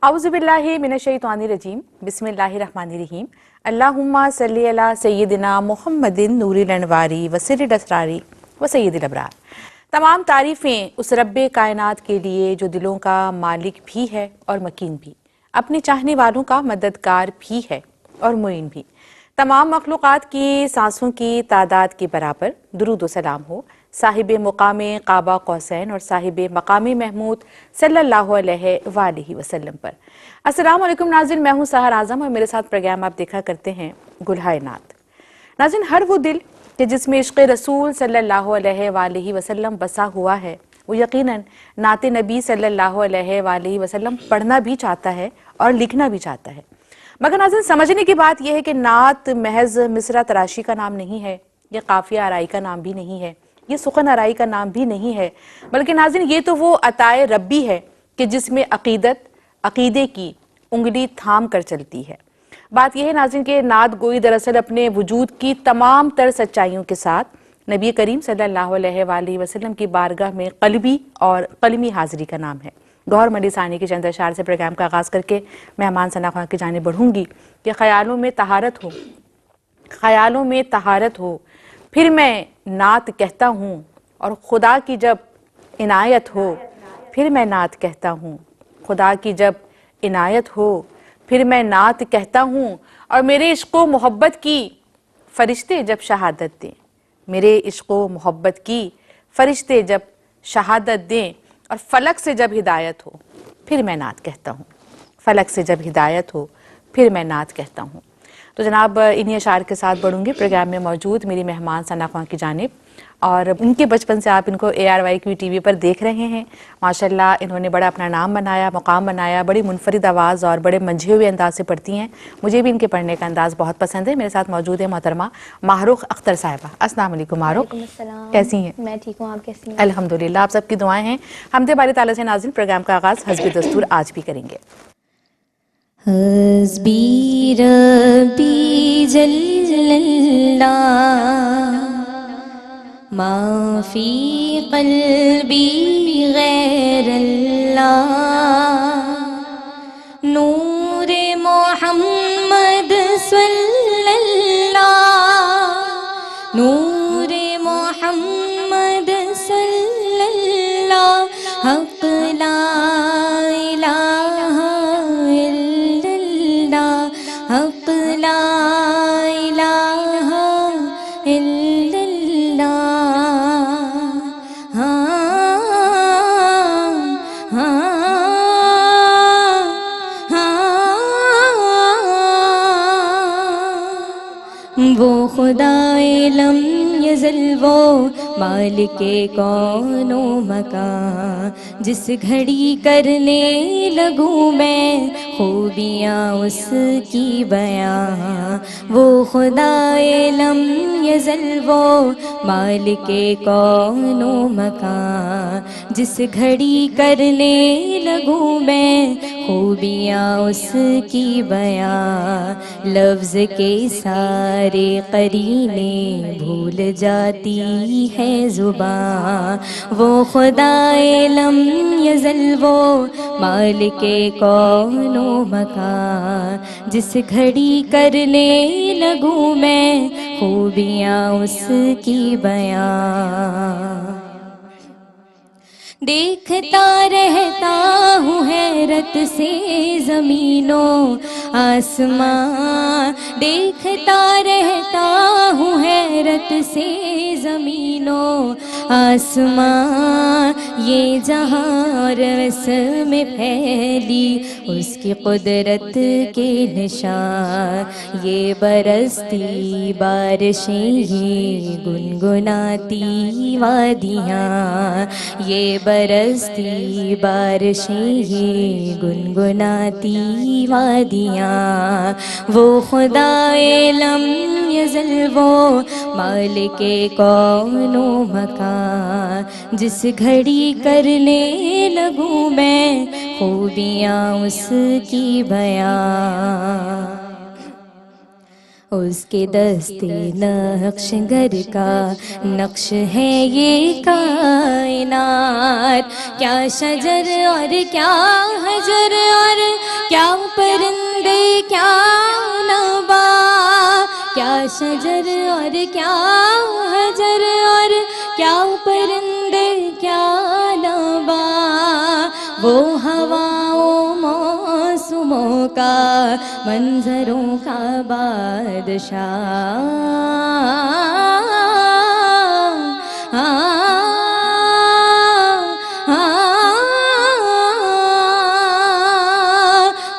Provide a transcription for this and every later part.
औज़ु बिल्लाहि मिनश्शैतानिर्रजीम बिस्मिल्लाहिर्रहमानिर्रहीम अल्लाहुम्मा सल्ली अला सय्यिदिना मुहम्मदिन नूरिल अनवारी व सिर्रिल असरारी व सय्यिदिल अबरार। तमाम तारीफ़ें उस रब्बे कायनात के लिए जो दिलों का मालिक भी है और मकीन भी, अपने चाहने वालों का मददगार भी है और मुईन भी। तमाम मखलूक़ात की सांसों की तादाद के बराबर दुरूद व सलाम हो साहिबे मुकामे काबा कौसैन और साहिबे मकामे महमूद सल्लल्लाहु अलैहि वसल्लम पर। अस्सलाम वालेकुम नाज़रीन, मैं हूँ सहर आज़म और मेरे साथ प्रोग्राम आप देखा करते हैं गुलहाए नात। नाज़रीन, हर वो दिल कि जिसमें इश्क़ रसूल सल्लल्लाहु अलैहि वसल्लम बसा हुआ है, वो यकीनन नाते नबी सल्लल्लाहु अलैहि वसल्लम पढ़ना भी चाहता है और लिखना भी चाहता है। मगर नाज़रीन, समझने की बात यह है कि नात महज मिसरा तराशी का नाम नहीं है, ये काफ़िया आराई का नाम भी नहीं है, ये सुखन आराई का नाम भी नहीं है, बल्कि नाज़रीन ये तो वो अताए रब्बी है कि जिसमें अकीदत अकीदे की उंगली थाम कर चलती है। बात यह है नाज़रीन कि नात गोई दरअसल अपने वजूद की तमाम तर सच्चाइयों के साथ नबी करीम सल्लल्लाहु अलैहि वसल्लम की बारगाह में क़ल्बी और क़लमी हाज़िरी का नाम है। गौहर मली सानी के चंद अशार से प्रोग्राम का आगाज़ करके मेहमान सना खां की जानिब बढ़ूंगी कि ख़यालों में तहारत हो, ख़यालों में तहारत हो, फिर मैं नात कहता हूँ और खुदा की जब इनायत हो, फिर मैं नात कहता हूँ। खुदा की जब इनायत हो, फिर मैं नात कहता हूँ। और मेरे इश्क़ो मोहब्बत की फ़रिश्ते जब शहादत दें, मेरे इश्क़ो मोहब्बत की फ़रिश्ते जब शहादत दें, और फ़लक से जब हिदायत हो, फिर मैं नात कहता हूँ। फ़लक से जब हिदायत हो, फिर मैं नात कहता हूँ। तो जनाब इन्हीं अशार के साथ बढ़ूंगी प्रोग्राम में मौजूद मेरी मेहमान सना खां की जानिब। और इनके बचपन से आप इनको ARYQ TV पर देख रहे हैं। माशाल्लाह इन्होंने बड़ा अपना नाम बनाया, मुकाम बनाया, बड़ी मुनफरिद आवाज़ और बड़े मंझे हुए अंदाज से पढ़ती हैं। मुझे भी इनके पढ़ने का अंदाज़ बहुत पसंद है। मेरे साथ मौजूद है मोहतरमा माहरूख अख्तर साहिबा। अस्सलाम वालेकुम माहरूख, कैसी हैं? मैं ठीक हूँ, आप कैसी हैं? अल्हम्दुलिल्लाह, आप सबकी दुआएं हैं। हमदे बारी ताला से नाज़रीन प्रोग्राम का आगाज़ हस्बी दस्तूर आज भी करेंगे। हस्बी रब्बी जल्लल्लाह माफ़ी क़ल्बी गैरल्लाह नूरे मोहम्मद सल्लल्लाह नूरे मोहम्मद सल्लल्लाह हक़ ला इलाहा इल्लल्लाह हक़ ला इलाहा इल्लल्लाह। वो खुदाए लम यज़ल वो मालिके कौनो मकां जिस घड़ी करने लगूं मैं खूबियाँ उसकी बयां। वो खुदाए लम यज़ल वो मालिके कौनो मकां जिस घड़ी करने लगूं मैं खूबियाँ उसकी बयां। लफ्ज़ के सारे करीने भूल जाती है ज़ुबां। वो खुदाए लम यज़ल वो मालिके कौनो मकां जिस घड़ी करने लगूं मैं खूबियाँ उसकी बयां। देखता रहता हूँ हैरत से ज़मीनों आसमां। देखता रहता हूँ हैरत से ज़मीनों आसमां। ये जहाँ और में फैली उसकी कुदरत के निशान। ये बरसती बारिशें, ये गुनगुनाती वादियाँ। ये बरसती बारिशें, ये गुनगुनाती वादियाँ। वो खुदाए लम यज़ल वो मालिके कौनो मकां जिस घड़ी करने लगूं मैं खूबियाँ उसकी बयां। उसके दस्ते नक्शगर का नक्श है ये कायनात। क्या शजर और क्या हजर और کیا پرندے کیا نوا، کیا شجر اور کیا حجر، اور کیا پرندے کیا نوا، وہ ہواؤں موسموں کا منظروں کا بادشاہ،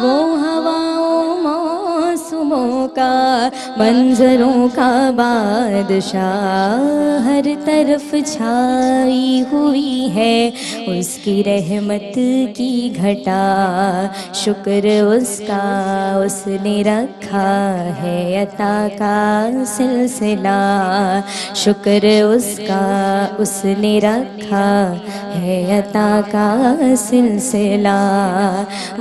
وہ ہواؤں موسموں کا منظروں کا بادشاہ، ہر طرف چھائی ہوئی ہے اس کی رحمت کی گھٹا، شکر اس کا اس نے رکھا ہے عطا کا سلسلہ، شکر اس کا اس نے رکھا ہے عطا کا سلسلہ،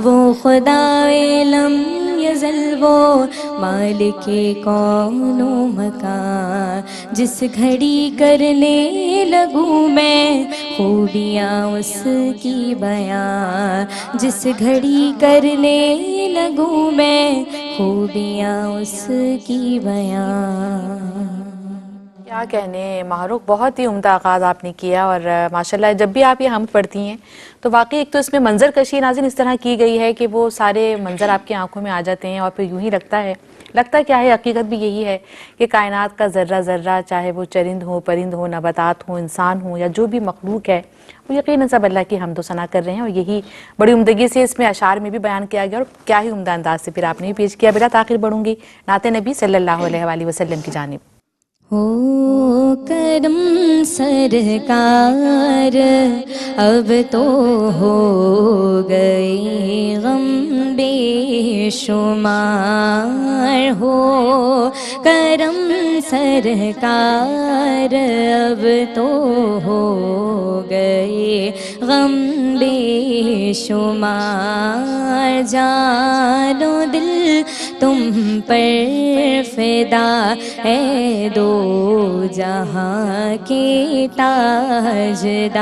وہ خدائے لم یزل، وہ مالک کون و مکان، جس گھڑی کرنے لگوں میں خوبیاں اس کی بیان، جس گھڑی کرنے لگوں میں خوبیاں اس کی بیان۔ کیا کہنے ماہرخ، بہت ہی عمدہ آغاز آپ نے کیا، اور ماشاءاللہ جب بھی آپ یہ حمد پڑھتی ہیں تو واقعی ایک تو اس میں منظر کشی ناظرین اس طرح کی گئی ہے کہ وہ سارے منظر آپ کی آنکھوں میں آ جاتے ہیں، اور پھر یوں ہی لگتا کیا ہے، حقیقت بھی یہی ہے کہ کائنات کا ذرہ ذرہ، چاہے وہ چرند ہو، پرند ہو، نباتات ہوں، انسان ہوں، یا جو بھی مخلوق ہے، وہ یقیناً سب اللہ کی حمد و ثنا کر رہے ہیں، اور یہی بڑی عمدگی سے اس میں اشعار میں بھی بیان کیا گیا، اور کیا ہی عمدہ انداز سے پھر آپ نے بھی پیش کیا۔ بلا تاخیر بڑھوں گی نعت نبی صلی اللہ علیہ وآلہ وسلم کی جانب۔ ہو کرم سرکار، اب تو ہو گئے غم بے شمار، ہو کرم سرکار، اب تو ہو گئے غم بے شمار، جان و دل تم پر فدا ہے دو جہاں کے تاجدار،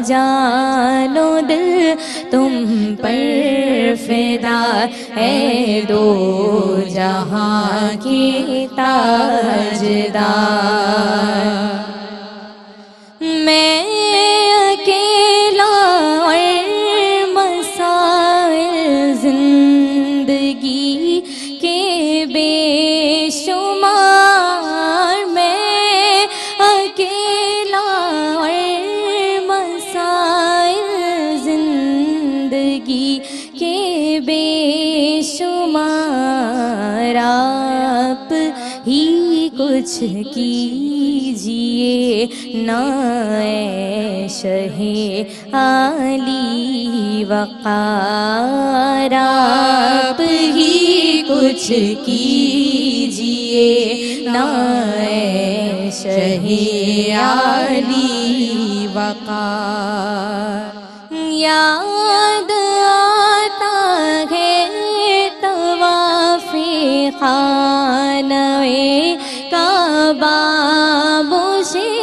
جان و دل تم پر فدا ہے دو جہاں کے تاجدار، میں اکیلا اور مسائل زندگی کے بے شمار، میں اکیلا اور مسائل زندگی کے بے شمار، آپ ہی کچھ کیجئے نا اے شہ عالی وقار، آپ ہی کچھ کیجئے نا اے شہ عالی وقار، یاد آتا ہے طواف خانہ کعبہ مجھے،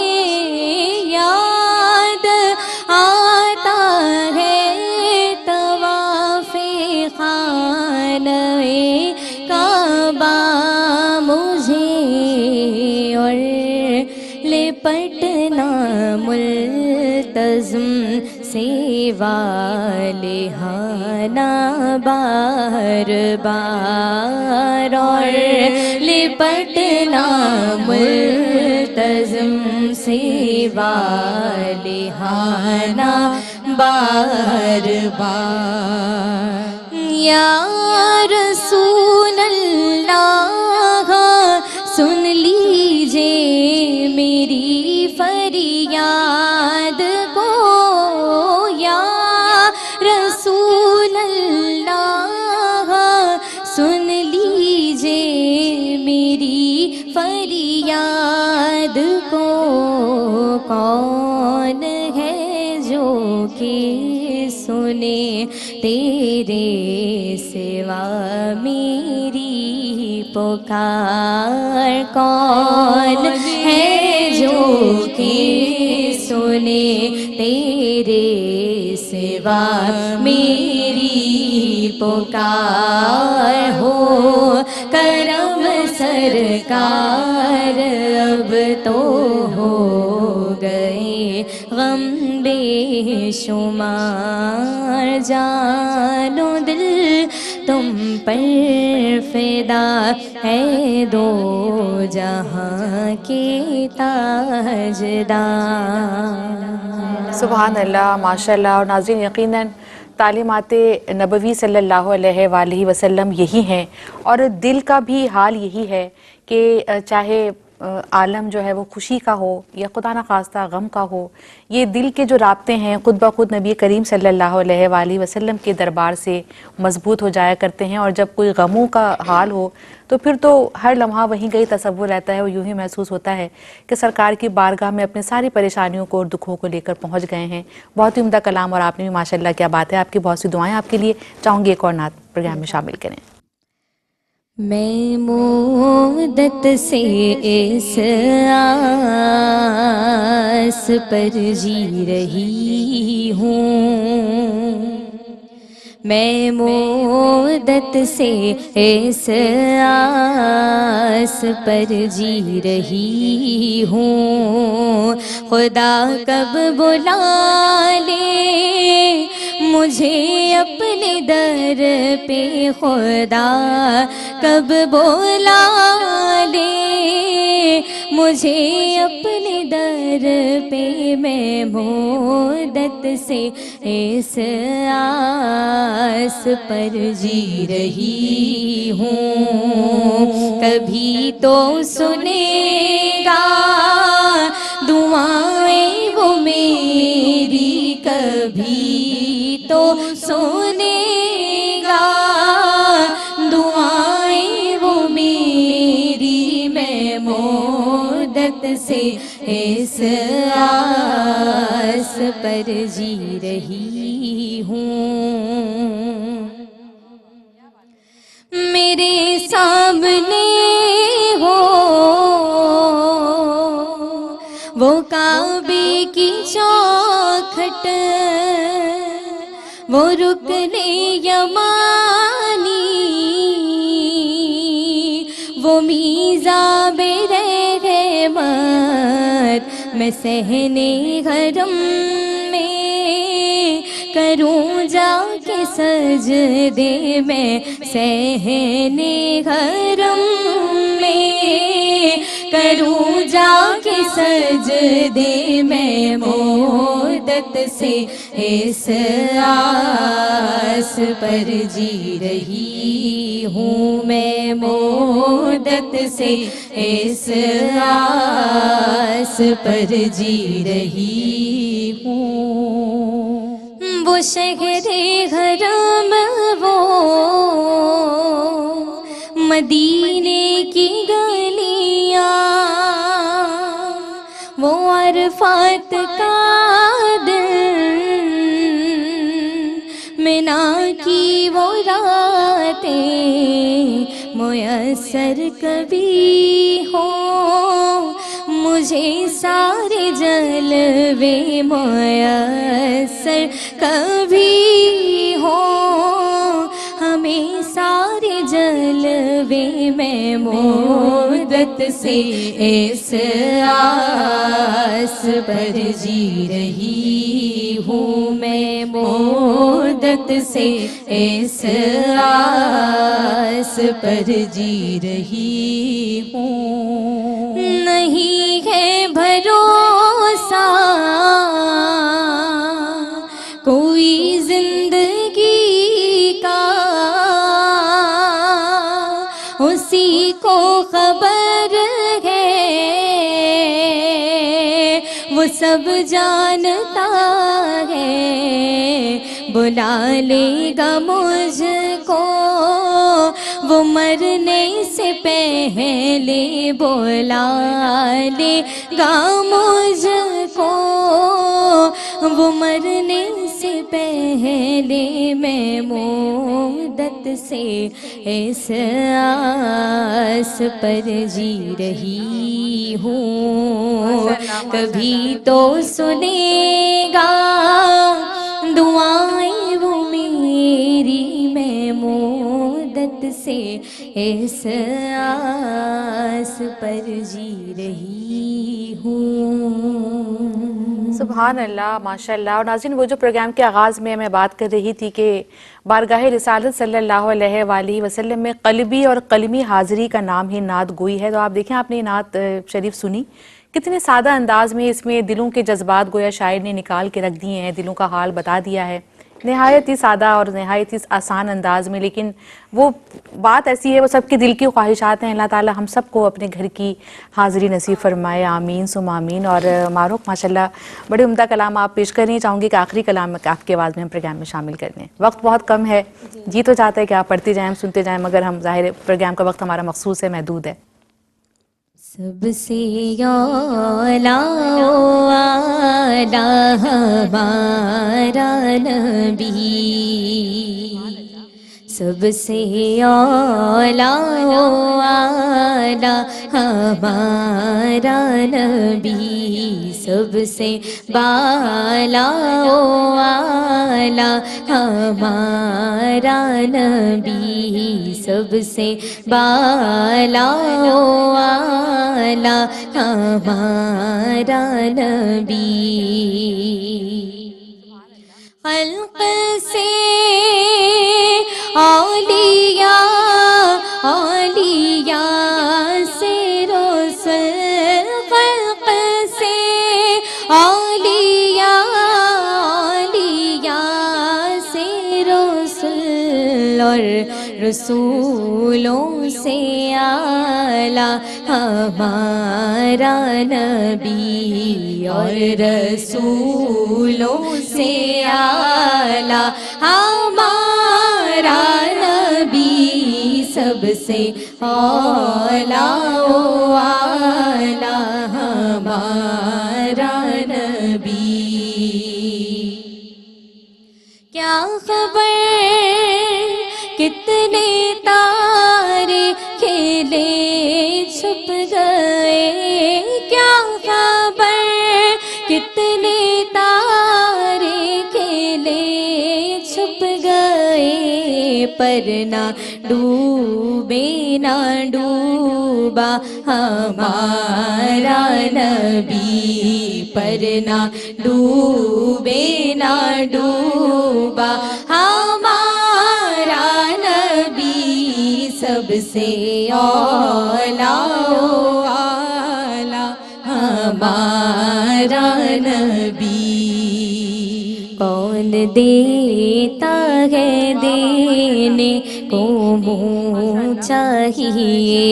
یاد آتا ہے طواف خانہ کعبہ مجھے، اور لپٹنا ملتزم سے والہانہ بار بار، اور لپٹنا ملتزم سے والہانہ بار بار، یا رسول اللہ سن لیجئے میری فریاد کو، یا رسول اللہ سن لیجئے میری فریاد کو، کون ہے جو کہ سنے تیرے سوا میری पुकार कौन है जो कि सुने तेरे सिवा मेरी पुकार हो करम सरकार अब तो हो गए गम बेशुमार जानो दिल तुम पर फिदा है दो जहां के ताजदार। सुभान अल्लाह, माशाअल्लाह। और नाज़रीन, यकीनन तालीमात नबवी सल्लल्लाहु अलैहि वसल्लम यही हैं और दिल का भी हाल यही है कि चाहे आलम जो है वो खुशी का हो या खुदा न खास्ता गम का हो, ये दिल के जो राब्ते हैं खुद ब खुद नबी करीम सल्लल्लाहु अलैहि वसल्लम के दरबार से मजबूत हो जाया करते हैं। और जब कोई गमों का हाल हो तो फिर तो हर लम्हा वहीं गई तसव्वुर रहता है और यूं ही महसूस होता है कि सरकार की बारगाह में अपनी सारी परेशानियों को और दुखों को लेकर पहुंच गए हैं। बहुत ही उम्दा कलाम और आपने भी माशाल्लाह, क्या बात है, आपकी बहुत सी दुआएं आपके लिए। चाहूँगी एक और नात प्रोग्राम में शामिल करें। मैं मुद्दत से इस आस पर जी रही हूँ, मैं मुद्दत से इस आस पर जी रही हूँ। खुदा कब बुला ले मुझे अपने दर पे, खुदा कब बुला ले मुझे अपने दर पे। मैं मुद्दत से इस आस पर जी रही हूँ। कभी तो सुनेगा दुआएं वो मेरी, कभी तो सुनेगा दुआएं वो मेरी। मैं मुद्दत से इस आस पर जी रही हूँ। मेरे सामने हो वो काबे की चौखट, वो रुकने यमानी, वो मीज़ाबे रहमत, मैं सहने हरम में करूं जाके सजदे, मैं सहने हरम में करूं जाके सजदे। मैं मुद्दत से इस आस पर जी रही हूँ, मैं मुद्दत से इस आस पर जी रही हूँ। वो शहरे हरम, वो मदीने की गलियाँ, वो अरफात का दिन, मिना की वो रातें मुयस्सर कभी हो मुझे, सारे जलवे मुयस्सर कभी हो हमें सारे जलवे। मैं मुद्दत से इस आस पर जी रही हूँ, मैं मुद्दत से इस आस पर जी रही हूँ। नहीं है भरोसा कोई जिंदगी का, उसी को खबर है वो सब जानता है, बुला लेगा मुझको वो मरने से पहले, बुला लेगा मुझको वो मरने से پہلے میں مدت سے اس آس پر جی رہی ہوں. کبھی تو سنے گا دعائیں وہ میری، میں مدت سے اس آس پر جی رہی ہوں. سبحان اللہ، ماشاء اللہ. اور ناظرین، وہ جو پروگرام کے آغاز میں بات کر رہی تھی کہ بارگاہ رسالت صلی اللہ علیہ وآلہ وسلم میں قلبی اور قلمی حاضری کا نام ہی نعت گوئی ہے، تو آپ دیکھیں آپ نے نعت شریف سنی، کتنے سادہ انداز میں اس میں دلوں کے جذبات گویا شاعر نے نکال کے رکھ دیے ہیں، دلوں کا حال بتا دیا ہے، نہایت ہی سادہ اور نہایت ہی آسان انداز میں، لیکن وہ بات ایسی ہے، وہ سب کے دل کی خواہشات ہیں. اللہ تعالی ہم سب کو اپنے گھر کی حاضری نصیب فرمائے، آمین ثم آمین. اور معروف ماشاءاللہ بڑے عمدہ کلام آپ پیش کر رہی ہیں. چاہوں گی کہ آخری کلام آپ کی آواز میں ہم پروگرام میں شامل کر دیں. وقت بہت کم ہے، جی تو چاہتا ہے کہ آپ پڑھتی جائیں، ہم سنتے جائیں، مگر ہم ظاہر پروگرام کا وقت ہمارا مخصوص ہے، محدود ہے. سب سے اعلیٰ ہمارا نبی، سب سے اعلیٰ ہمارا نبی، سب سے بالا اعلیٰ ہمارا نبی، سب سے بالا اعلیٰ ہمارا نبی. خلق سے اولیاء، اولیاء سے رسل، خلق سے اولیاء، اولیاء سے رسل، اور رسولوں سے اعلیٰ ہمارا نبی، اور رسولوں سے اعلیٰ ہمارا نبی، سب سے اعلیٰ ہمارا نبی. کیا خبر کتنے تارے کھیلے چھپ گئے، کیا خبر کتنے تارے کھیلے چھپ گئے، پر نہ ڈوبے نہ ڈوبا ہمارا نبی، پر نہ ڈوبے نہ ڈوبا ہمارا نبی، سب سے اعلیٰ ہمارا نبی. کون دیتا ہے دینے کو منہ چاہیے،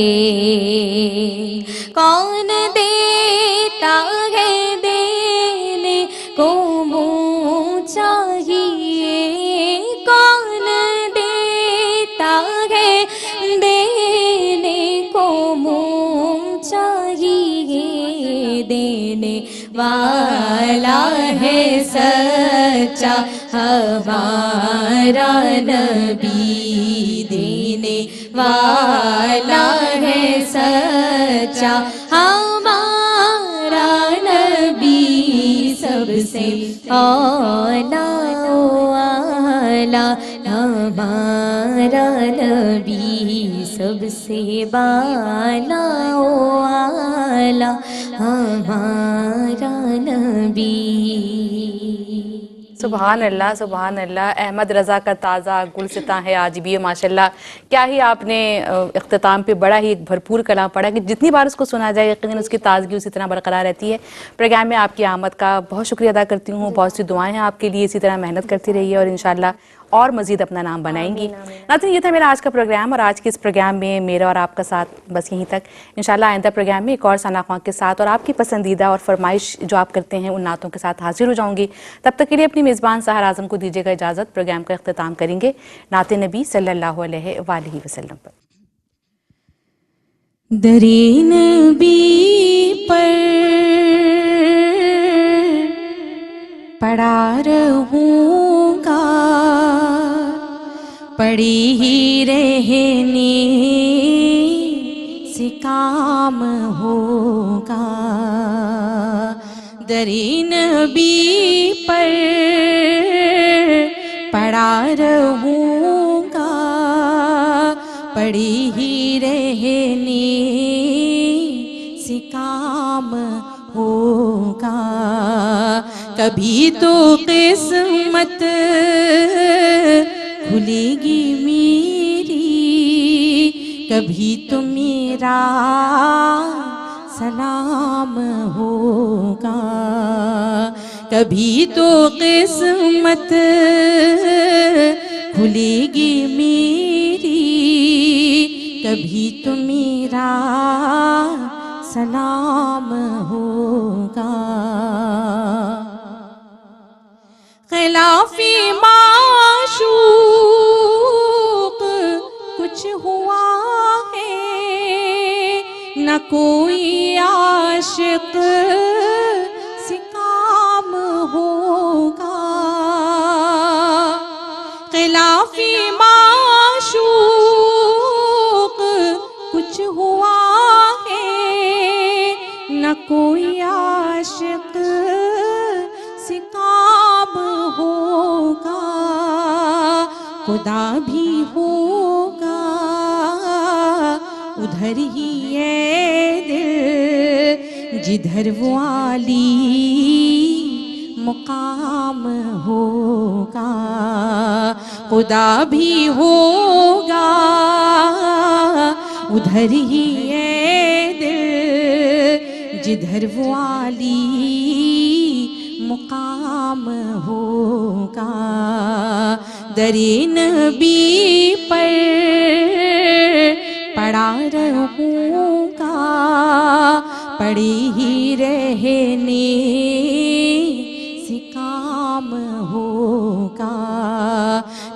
کون دیتا ہے دینے کو منہ چاہیے، کون دیتا ہے دینے کو منہ چاہیے، دینے والا ہے سچا ہمارا نبی، دینے والا ہے سچا ہمارا نبی، سب سے اعلیٰ ہمارا نبی، سب سے بالا اعلیٰ ہمارا نبی. سبحان اللہ، سبحان اللہ. احمد رضا کا تازہ گلستاں ہے آج بھی، ماشاءاللہ. کیا ہی آپ نے اختتام پہ بڑا ہی بھرپور کلام پڑھا کہ جتنی بار اس کو سنا جائے یقیناً اس کی تازگی اسی طرح برقرار رہتی ہے. پروگرام میں آپ کی آمد کا بہت شکریہ ادا کرتی ہوں، بہت سی دعائیں ہیں آپ کے لیے، اسی طرح محنت کرتی رہیے اور انشاءاللہ اور مزید اپنا نام بنائیں گی. ناظرین، یہ تھا میرا آج کا پروگرام، اور آج کے اس پروگرام میں میرا اور آپ کا ساتھ بس یہیں تک. انشاءاللہ آئندہ پروگرام میں ایک اور ثنا خواں کے ساتھ اور آپ کی پسندیدہ اور فرمائش جو آپ کرتے ہیں ان نعتوں کے ساتھ حاضر ہو جاؤں گی. تب تک کے لیے اپنی میزبان سحر اعظم کو دیجیے گا اجازت. پروگرام کا اختتام کریں گے نعت نبی صلی اللہ علیہ وآلہ وسلم پر. درِ نبی پر پڑھا رہوں پڑی ہی رہنے سے کام ہوگا درِ نبی پر پڑا رہوں گا پڑی ہی رہنے سے کام ہوگا کبھی تو قسمت کھلے گی میری کبھی تو میرا سلام ہوگا کبھی تو قسمت کھلے گی میری کبھی تو میرا سلام ہوگا خلاف معشوق کچھ ہوا ہے نہ کوئی عاشق سے کام ہوگا خلاف معشوق کچھ ہوا ہے نہ کوئی عاشق سے کام ہوگا خدا بھی ہوگا ادھر ہی ہے دل جدھر وہ عالی مقام ہوگا خدا بھی ہوگا ادھر ہی ہے دل جدھر وہ عالی مقام ہوگا درِ نبی پر پڑا رہوں گا پڑی ہی رہنے سے کام ہوگا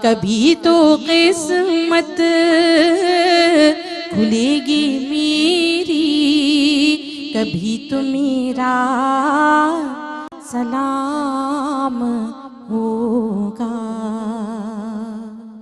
کبھی تو قسمت کھلے گی میری کبھی تو میرا سلام ہوگا